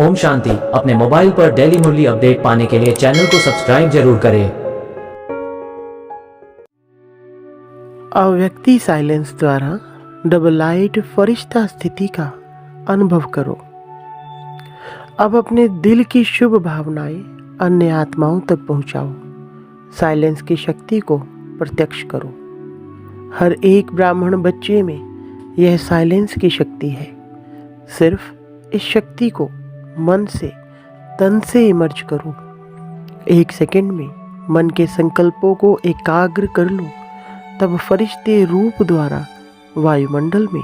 ओम शांति। अपने मोबाइल पर डेली मुरली अपडेट पाने के लिए चैनल को सब्सक्राइब जरूर करें। अव्यक्ति साइलेंस द्वारा डबल लाइट फरिश्ता स्थिति का अनुभव करो। अब अपने दिल की शुभ भावनाएं अन्य आत्माओं तक पहुंचाओ। साइलेंस की शक्ति को प्रत्यक्ष करो। हर एक ब्राह्मण बच्चे में यह साइलेंस की शक्ति है। सिर्फ इस शक्ति को मन से तन से इमर्ज करो। 1 सेकंड में मन के संकल्पों को एकाग्र कर लो, तब फरिश्ते रूप द्वारा वायुमंडल में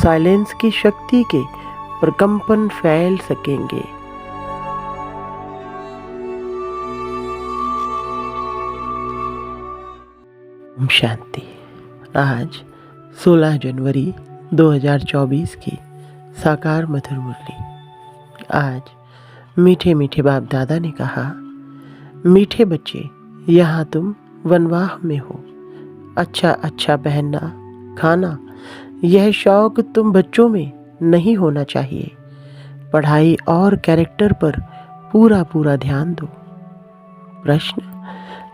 साइलेंस की शक्ति के प्रकंपन फैल सकेंगे। ओम शांति। आज 16 जनवरी 2024 की साकार मधुर मुरली। आज मीठे मीठे बाप दादा ने कहा, मीठे बच्चे, यहाँ तुम वनवाह में हो। अच्छा अच्छा पहनना, खाना, यह शौक तुम बच्चों में नहीं होना चाहिए। पढ़ाई और कैरेक्टर पर पूरा पूरा ध्यान दो। प्रश्न,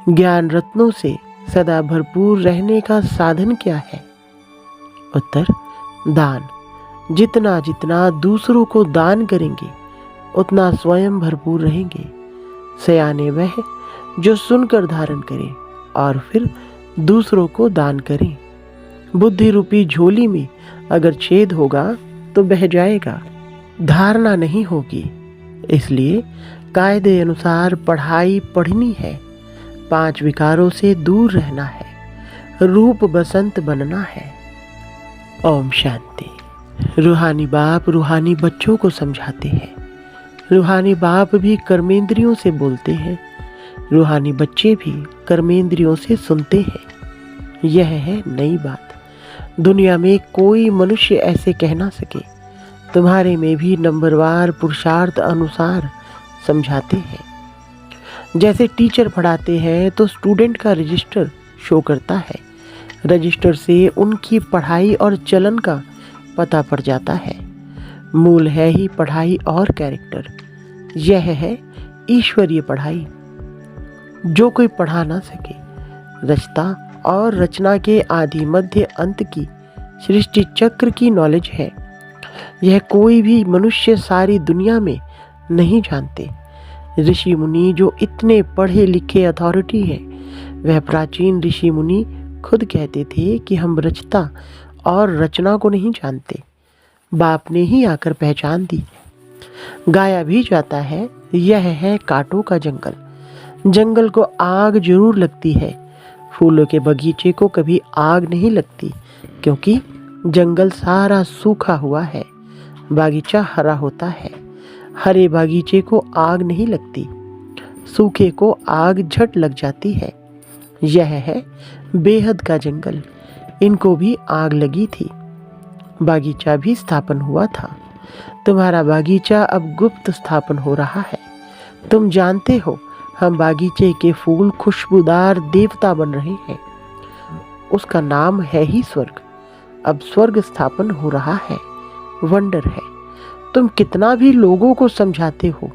ज्ञान रत्नों से सदा भरपूर रहने का साधन क्या है? उत्तर, दान। जितना जितना दूसरों को दान करेंगे उतना स्वयं भरपूर रहेंगे। सयाने वह जो सुनकर धारण करें और फिर दूसरों को दान करें। बुद्धि रूपी झोली में अगर छेद होगा तो बह जाएगा, धारणा नहीं होगी। इसलिए कायदे अनुसार पढ़ाई पढ़नी है। 5 विकारों से दूर रहना है। रूप बसंत बनना है। ओम शांति। रूहानी बाप रूहानी बच्चों को समझाते हैं। रूहानी बाप भी कर्मेंद्रियों से बोलते हैं। रूहानी बच्चे भी कर्मेंद्रियों से सुनते हैं। यह है नई बात। दुनिया में कोई मनुष्य ऐसे कह ना सके। तुम्हारे में भी नंबरवार पुरुषार्थ अनुसार समझाते हैं। जैसे टीचर पढ़ाते हैं तो स्टूडेंट का रजिस्टर शो करता है। रजिस्टर से उनकी पढ़ाई और चलन का पता पड़ जाता है। मूल है ही पढ़ाई और कैरेक्टर। यह है ईश्वरीय पढ़ाई। जो कोई पढ़ा ना सके, रचता और रचना के आदि मध्य अंत की सृष्टि चक्र की नॉलेज है। यह कोई भी मनुष्य सारी दुनिया में नहीं जानते। ऋषि मुनि जो इतने पढ़े लिखे अथॉरिटी हैं, वह प्राचीन ऋषि मुनि खुद कहते थे कि हम रचता और रचना को नहीं जानते। बाप ने ही आकर पहचान दी। गाया भी जाता है, यह है कांटों का जंगल। जंगल को आग जरूर लगती है। फूलों के बगीचे को कभी आग नहीं लगती, क्योंकि जंगल सारा सूखा हुआ है। बागीचा हरा होता है। हरे बागीचे को आग नहीं लगती, सूखे को आग झट लग जाती है। यह है बेहद का जंगल। इनको भी आग लगी थी। बागीचा भी स्थापन हुआ था। तुम्हारा बागीचा अब गुप्त स्थापन हो रहा है। तुम जानते हो, हम बागीचे के फूल खुशबूदार देवता बन रहे हैं। उसका नाम है ही स्वर्ग। अब स्वर्ग स्थापन हो रहा है। वंडर है। तुम कितना भी लोगों को समझाते हो,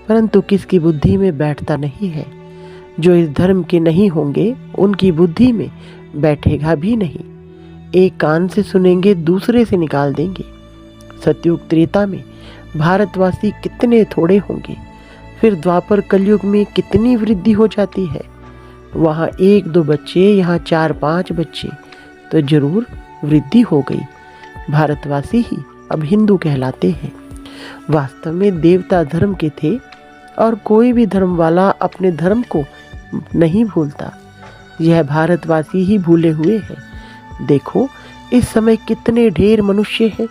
परंतु किसकी बुद्धि में बैठता नहीं है। जो इस धर्म के नहीं होंगे, उनकी बुद्धि में बैठेगा भी नहीं। एक कान से सुनेंगे, दूसरे से निकाल देंगे। सतयुग त्रेता में भारतवासी कितने थोड़े होंगे, फिर द्वापर कलयुग में कितनी वृद्धि हो जाती है। वहाँ 1-2 बच्चे, यहाँ 4-5 बच्चे, तो जरूर वृद्धि हो गई। भारतवासी ही अब हिंदू कहलाते हैं। वास्तव में देवता धर्म के थे, और कोई भी धर्म वाला अपने धर्म को नहीं भूलता। यह भारतवासी ही भूले हुए हैं। देखो, इस समय कितने ढेर मनुष्य हैं।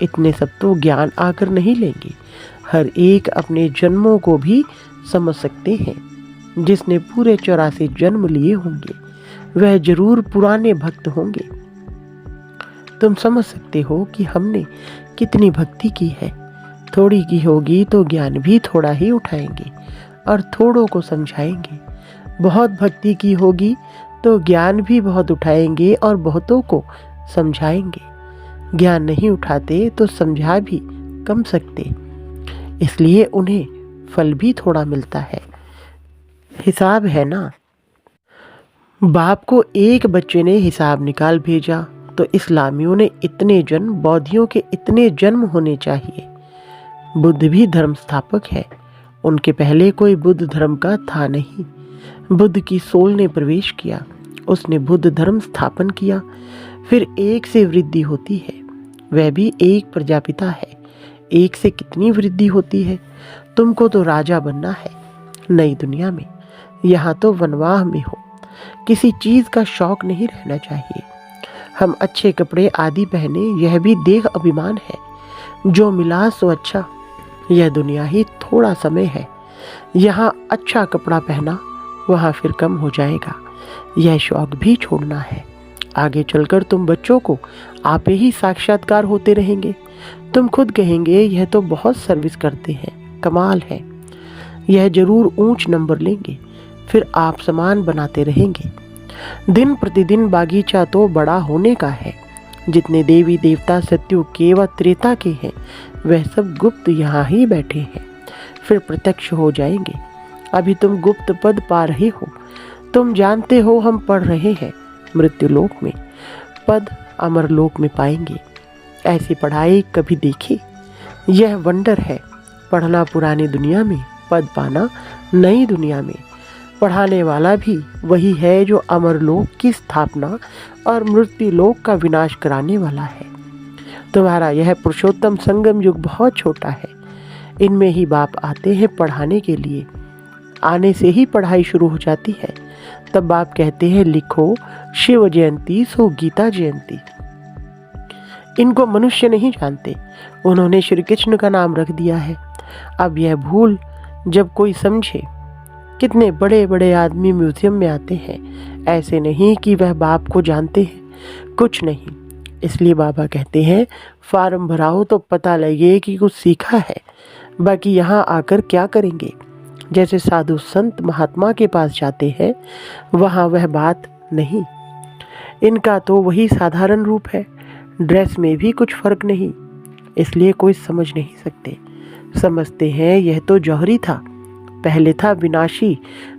इतने सब तो ज्ञान आकर नहीं लेंगे। हर एक अपने जन्मों को भी समझ सकते हैं। जिसने पूरे 84 जन्म लिए होंगे, वह जरूर पुराने भक्त होंगे। तुम समझ सकते हो कि हमने कितनी भक्ति की है। थोड़ी की होगी तो ज्ञान भी थोड़ा ही उठाएंगे और थोड़ों को समझाएंगे। बहुत भक्ति की होगी तो ज्ञान भी बहुत उठाएंगे और बहुतों को समझाएंगे। ज्ञान नहीं उठाते तो समझा भी कम सकते। इसलिए उन्हें फल भी थोड़ा मिलता है। हिसाब है ना। बाप को एक बच्चे ने हिसाब निकाल भेजा तो इस्लामियों ने इतने जन्म, बौद्धियों के इतने जन्म होने चाहिए। बुद्ध भी धर्म स्थापक है। उनके पहले कोई बुद्ध धर्म का था नहीं। बुद्ध की सोल ने प्रवेश किया, उसने बुद्ध धर्म स्थापन किया। फिर एक से वृद्धि होती है, वह भी एक प्रजापिता है। एक से कितनी वृद्धि होती है। तुमको तो राजा बनना है नई दुनिया में। यहाँ तो वनवाह में हो। किसी चीज का शौक नहीं रहना चाहिए। हम अच्छे कपड़े आदि पहने, यह भी देह अभिमान है। जो मिला सो अच्छा। यह दुनिया ही थोड़ा समय है। यहाँ अच्छा कपड़ा पहना, वहाँ फिर कम हो जाएगा। यह शौक भी छोड़ना है। आगे चलकर तुम बच्चों को आपे ही साक्षात्कार होते रहेंगे। तुम खुद कहेंगे यह तो बहुत सर्विस करते हैं, कमाल है। यह जरूर ऊंच नंबर लेंगे। फिर आप समान बनाते रहेंगे। दिन प्रतिदिन बागीचा तो बड़ा होने का है। जितने देवी देवता सत्युग के व त्रेता के हैं, वह सब गुप्त यहाँ ही बैठे हैं। फिर प्रत्यक्ष हो जाएंगे। अभी तुम गुप्त पद पा रहे हो। तुम जानते हो हम पढ़ रहे हैं मृत्युलोक में, पद अमरलोक में पाएंगे। ऐसी पढ़ाई कभी देखी? यह वंडर है। पढ़ना पुरानी दुनिया में, पद पाना नई दुनिया में। पढ़ाने वाला भी वही है जो अमरलोक की स्थापना और मृत्युलोक का विनाश कराने वाला है। तुम्हारा यह पुरुषोत्तम संगम युग बहुत छोटा है। इनमें ही बाप आते हैं पढ़ाने के लिए। आने से ही पढ़ाई शुरू हो जाती है। तब बाप कहते हैं लिखो शिव जयंती सो गीता जयंती। इनको मनुष्य नहीं जानते, उन्होंने श्री कृष्ण का नाम रख दिया है। अब यह भूल जब कोई समझे। कितने बड़े बड़े आदमी म्यूजियम में आते हैं, ऐसे नहीं कि वह बाप को जानते हैं, कुछ नहीं। इसलिए बाबा कहते हैं फार्म भराओ तो पता लगे कि कुछ सीखा है। बाकी यहाँ आकर क्या करेंगे। जैसे साधु संत महात्मा के पास जाते हैं, वहाँ वह बात नहीं। इनका तो वही साधारण रूप है। ड्रेस में भी कुछ फर्क नहीं। इसलिए कोई समझ नहीं सकते। समझते हैं यह तो जौहरी था। पहले था विनाशी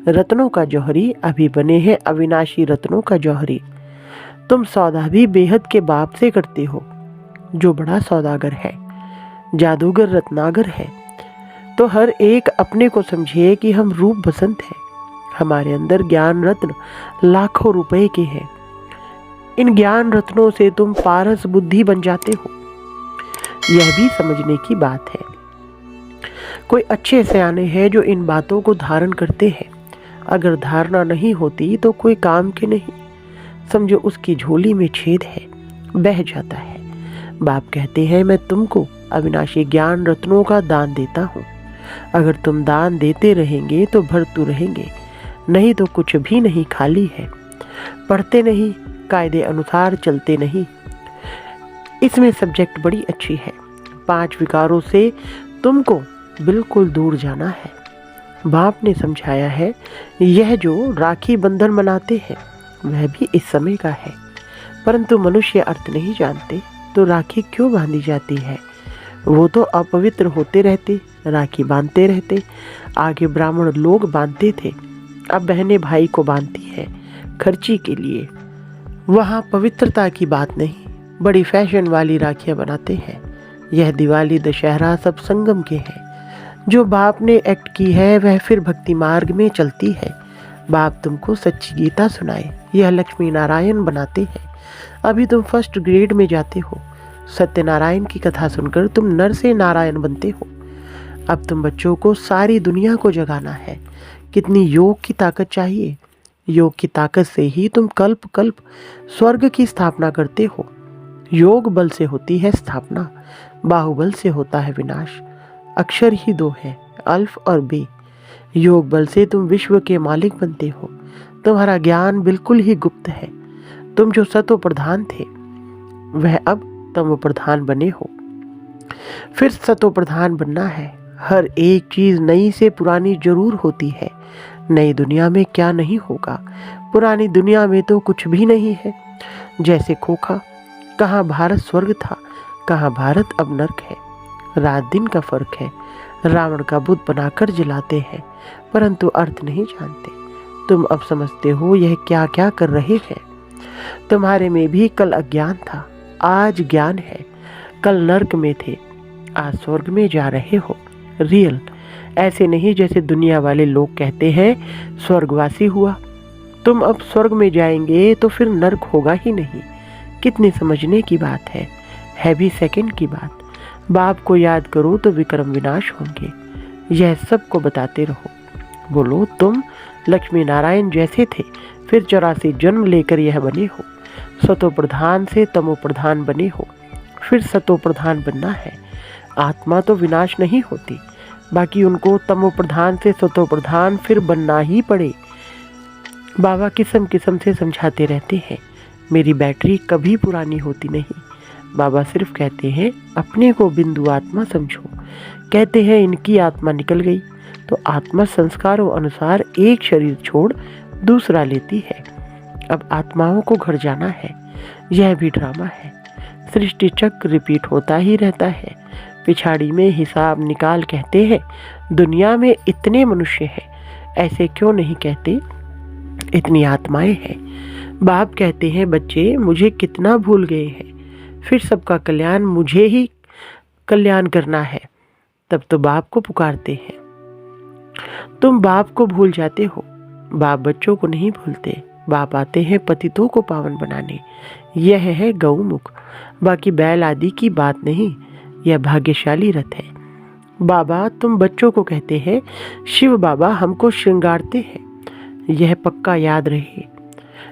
रत्नों का जौहरी, अभी बने हैं अविनाशी रत्नों का जौहरी। तुम सौदा भी बेहद के बाप से करते हो, जो बड़ा सौदागर है, जादूगर रत्नागर है। तो हर एक अपने को समझे कि हम रूप बसंत हैं। हमारे अंदर ज्ञान रत्न लाखों रुपए के हैं। इन ज्ञान रत्नों से तुम पारस बुद्धि बन जाते हो। यह भी समझने की बात है। कोई अच्छे सयाने हैं जो इन बातों को धारण करते हैं। अगर धारणा नहीं होती तो कोई काम के नहीं। समझो उसकी झोली में छेद है, बह जाता है। बाप कहते हैं मैं तुमको अविनाशी ज्ञान रत्नों का दान देता हूँ। अगर तुम दान देते रहेंगे तो भरतू रहेंगे, नहीं तो कुछ भी नहीं, खाली है। पढ़ते नहीं, कायदे अनुसार चलते नहीं। इसमें सब्जेक्ट बड़ी अच्छी है। 5 विकारों से तुमको बिल्कुल दूर जाना है। बाप ने समझाया है यह जो राखी बंधन मनाते हैं वह भी इस समय का है। परंतु मनुष्य अर्थ नहीं जानते तो राखी क्यों बांधी जाती है। वो तो अपवित्र होते रहते, राखी बांधते रहते। आगे ब्राह्मण लोग बांधते थे, अब बहनें भाई को बांधती हैं खर्ची के लिए। वहाँ पवित्रता की बात नहीं, बड़ी फैशन वाली राखियाँ बनाते हैं। यह दिवाली दशहरा सब संगम के हैं। जो बाप ने एक्ट की है वह फिर भक्ति मार्ग में चलती है। बाप तुमको सच्ची गीता सुनाए, यह लक्ष्मी नारायण बनाते हैं। अभी तुम फर्स्ट ग्रेड में जाते हो। सत्यनारायण की कथा सुनकर तुम नर से नारायण बनते हो। अब तुम बच्चों को सारी दुनिया को जगाना है। कितनी योग की ताकत चाहिए। योग की ताकत से ही तुम कल्प कल्प स्वर्ग की स्थापना करते हो। योग बल से होती है स्थापना, बाहुबल से होता है विनाश। अक्षर ही 2 है, अल्फ और बे। योग बल से तुम विश्व के मालिक बनते हो। तुम्हारा ज्ञान बिल्कुल ही गुप्त है। तुम जो सतो प्रधान थे वह अब तमो प्रधान बने हो। फिर सतो प्रधान बनना है। हर एक चीज नई से पुरानी जरूर होती है। नई दुनिया में क्या नहीं होगा। पुरानी दुनिया में तो कुछ भी नहीं है। जैसे खोखा, कहाँ भारत स्वर्ग था, कहाँ भारत अब नर्क है। रात दिन का फर्क है। रावण का बुत बनाकर जलाते हैं, परंतु अर्थ नहीं जानते। तुम अब समझते हो यह क्या क्या कर रहे हैं। तुम्हारे में भी कल अज्ञान था, आज ज्ञान है। कल नर्क में थे, आज स्वर्ग में जा रहे हो। रियल, ऐसे नहीं जैसे दुनिया वाले लोग कहते हैं स्वर्गवासी हुआ। तुम अब स्वर्ग में जाएंगे तो फिर नर्क होगा ही नहीं। कितनी समझने की बात है भी सेकंड की बात। बाप को याद करो तो विक्रम विनाश होंगे। यह सबको बताते रहो। बोलो तुम लक्ष्मी नारायण जैसे थे, फिर 84 जन्म लेकर यह बने हो। सतो प्रधान से तमो प्रधान बने हो, फिर सतो प्रधान बनना है। आत्मा तो विनाश नहीं होती, बाकी उनको तमो प्रधान से सतो प्रधान फिर बनना ही पड़े। बाबा किस्म किस्म से समझाते रहते हैं, मेरी बैटरी कभी पुरानी होती नहीं। बाबा सिर्फ कहते हैं अपने को बिंदु आत्मा समझो। कहते हैं इनकी आत्मा निकल गई तो आत्मा संस्कारों अनुसार एक शरीर छोड़ दूसरा लेती है। अब आत्माओं को घर जाना है। यह भी ड्रामा है। सृष्टि चक्र रिपीट होता ही रहता है। पिछाड़ी में हिसाब निकाल कहते हैं दुनिया में इतने मनुष्य हैं, ऐसे क्यों नहीं कहते इतनी आत्माएं हैं। बाप कहते हैं बच्चे मुझे कितना भूल गए हैं, फिर सबका कल्याण मुझे ही कल्याण करना है। तब तो बाप को पुकारते हैं। तुम बाप को भूल जाते हो। बाप बच्चों को नहीं भूलते। बाप आते हैं पतितों को पावन बनाने। यह है गौमुख, बाकी बैल आदि की बात नहीं। यह भाग्यशाली रथ है। बाबा तुम बच्चों को कहते हैं शिव बाबा हमको श्रृंगारते हैं। यह पक्का याद रहे।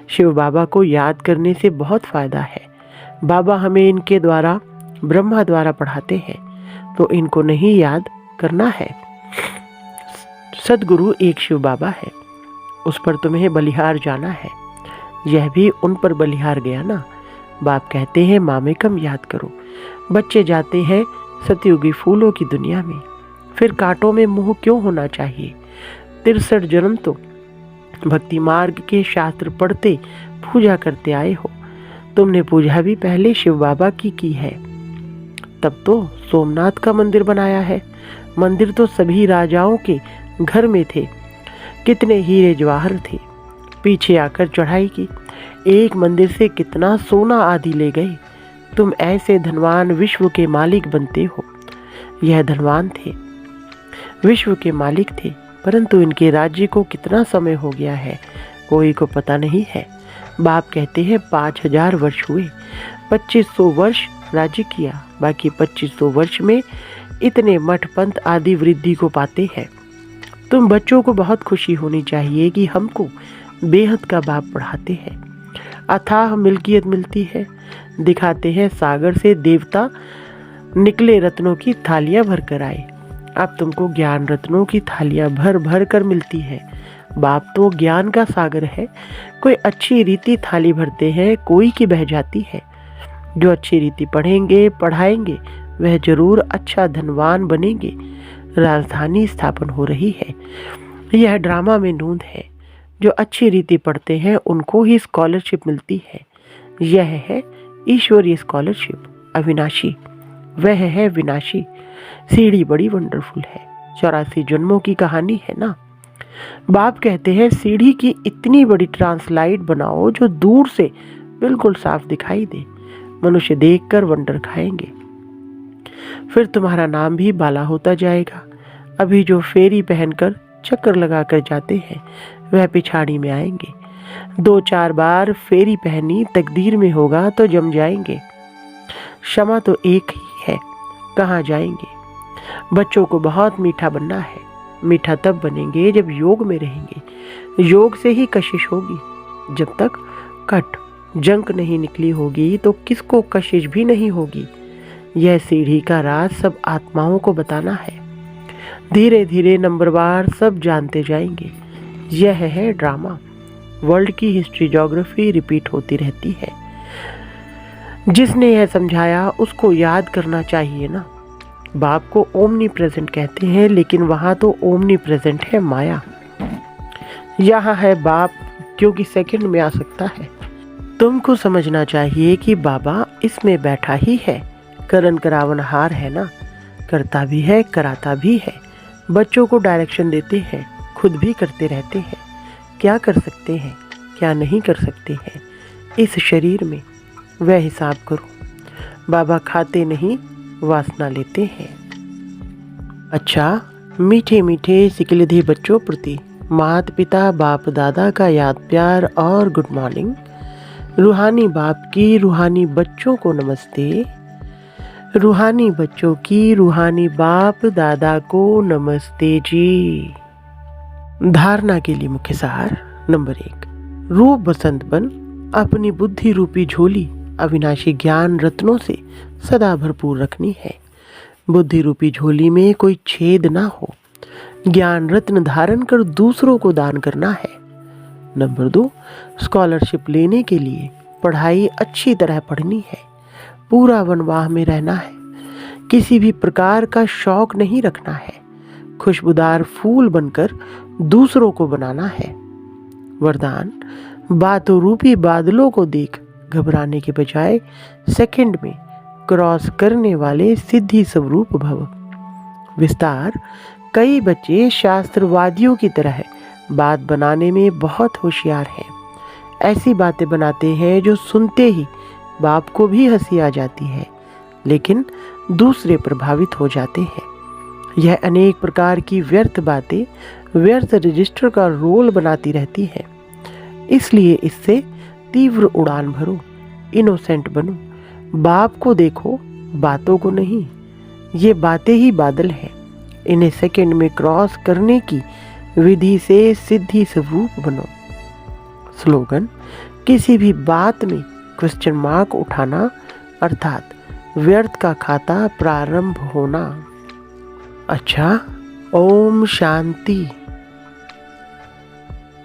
शिव बाबा को याद करने से बहुत फायदा है। बाबा हमें इनके द्वारा ब्रह्मा द्वारा पढ़ाते हैं, तो इनको नहीं याद करना है। सदगुरु एक शिव बाबा है, उस पर तुम्हें बलिहार जाना है। यह भी उन पर बलिहार गया ना। बाप कहते हैं मामेकम याद करो। बच्चे जाते हैं सतयुगी फूलों की दुनिया में। फिर कांटों में मोह क्यों होना चाहिए। 63 जन्म तो भक्ति मार्ग के शास्त्र पढ़ते पूजा करते आए हो। तुमने पूजा भी पहले शिव बाबा की है। तब तो सोमनाथ का मंदिर बनाया है। मंदिर तो सभी राजाओं के घर में थे। कितने हीरे जवाहर थे। पीछे आकर चढ़ाई की। एक मंदिर से कितना सोना आदि ले गए। तुम ऐसे धनवान विश्व के मालिक बनते हो। यह धनवान थे, विश्व के मालिक थे, परंतु इनके राज्य को कितना समय हो गया है कोई को पता नहीं है। बाप कहते हैं 5000 वर्ष हुए। 2500 वर्ष राज्य किया, बाकी 2500 वर्ष में इतने मठ पंथ आदि वृद्धि को पाते हैं। तुम बच्चों को बहुत खुशी होनी चाहिए कि हमको बेहद का बाप पढ़ाते हैं। अथाह मिल्कियत मिलती है। दिखाते हैं सागर से देवता निकले रत्नों की थालियां भर कर आए। अब तुमको ज्ञान रत्नों की थालियां भर भर कर मिलती है। बाप तो ज्ञान का सागर है। कोई अच्छी रीति थाली भरते हैं, कोई की बह जाती है। जो अच्छी रीति पढ़ेंगे पढ़ाएंगे वह जरूर अच्छा धनवान बनेंगे। राजधानी स्थापन हो रही है। यह ड्रामा में नूंद है। जो अच्छी रीति पढ़ते हैं उनको ही स्कॉलरशिप मिलती है। यह है ईश्वरीय स्कॉलरशिप, अविनाशी। वह है विनाशी। सीढ़ी बड़ी वंडरफुल है। 84 जन्मों की कहानी है ना। बाप कहते हैं सीढ़ी की इतनी बड़ी ट्रांसलाइट बनाओ जो दूर से बिल्कुल साफ दिखाई दे। मनुष्य देखकर वंडर खाएंगे। फिर तुम्हारा नाम भी बाला होता जाएगा। अभी जो फेरी पहनकर चक्कर लगाकर जाते हैं वह पिछाड़ी में आएंगे। 2-4 बार फेरी पहनी तकदीर में होगा तो जम जाएंगे। क्षमा तो एक ही है, कहाँ जाएंगे। बच्चों को बहुत मीठा बनना है। मीठा तब बनेंगे जब योग में रहेंगे। योग से ही कशिश होगी। जब तक कट जंक नहीं निकली होगी तो किसको कशिश भी नहीं होगी। यह सीढ़ी का राज सब आत्माओं को बताना है। धीरे धीरे नंबरवार सब जानते जाएंगे। यह है ड्रामा। वर्ल्ड की हिस्ट्री ज्योग्राफी रिपीट होती रहती है। जिसने यह समझाया उसको याद करना चाहिए ना। बाप को ओमनी प्रेजेंट कहते हैं, लेकिन वहाँ तो ओमनी प्रेजेंट है माया। यहाँ है बाप क्योंकि सेकंड में आ सकता है। तुमको समझना चाहिए कि बाबा इसमें बैठा ही है। करण करावनहार है ना। करता भी है, कराता भी है, बच्चों को डायरेक्शन देते हैं, खुद भी करते रहते हैं। क्या कर सकते हैं, क्या नहीं कर सकते हैं, इस शरीर में वह हिसाब करो। बाबा खाते नहीं, वासना लेते हैं। अच्छा, मीठे मीठे सिकलधे बच्चों प्रति माता पिता बाप दादा का याद प्यार और गुड मॉर्निंग। रूहानी बाप की रूहानी बच्चों को नमस्ते। रूहानी बच्चों की रूहानी बाप दादा को नमस्ते जी। धारणा के लिए मुख्य सार नंबर 1, रूप बसंत बन अपनी बुद्धि रूपी झोली अविनाशी ज्ञान रत्नों से सदा भरपूर रखनी है। बुद्धि रूपी झोली में कोई छेद ना हो। ज्ञान रत्न धारण कर दूसरों को दान करना है। नंबर 2, स्कॉलरशिप लेने के लिए पढ़ाई अच्छी तरह पढ़नी है। पूरा वनवाह में रहना है। किसी भी प्रकार का शौक नहीं रखना है। खुशबूदार फूल बनकर दूसरों को बनाना है। वरदान, बातों रूपी बादलों को देख घबराने के बजाय सेकंड में क्रॉस करने वाले सिद्धि स्वरूप भव। विस्तार, कई बच्चे शास्त्रवादियों की तरह बात बनाने में बहुत होशियार हैं। ऐसी बातें बनाते हैं जो सुनते ही बाप को भी हंसी आ जाती है, लेकिन दूसरे प्रभावित हो जाते हैं। यह अनेक प्रकार की व्यर्थ बातें व्यर्थ रजिस्टर का रोल बनाती रहती है। इसलिए इससे तीव्र उड़ान भरो, इनोसेंट बनो। बाप को देखो, बातों को नहीं। ये बातें ही बादल हैं। इन्हें सेकंड में क्रॉस करने की विधि से सिद्धि स्वरूप बनो। स्लोगन, किसी भी बात में क्वेश्चन मार्क उठाना अर्थात व्यर्थ का खाता प्रारंभ होना। अच्छा, ओम शांति।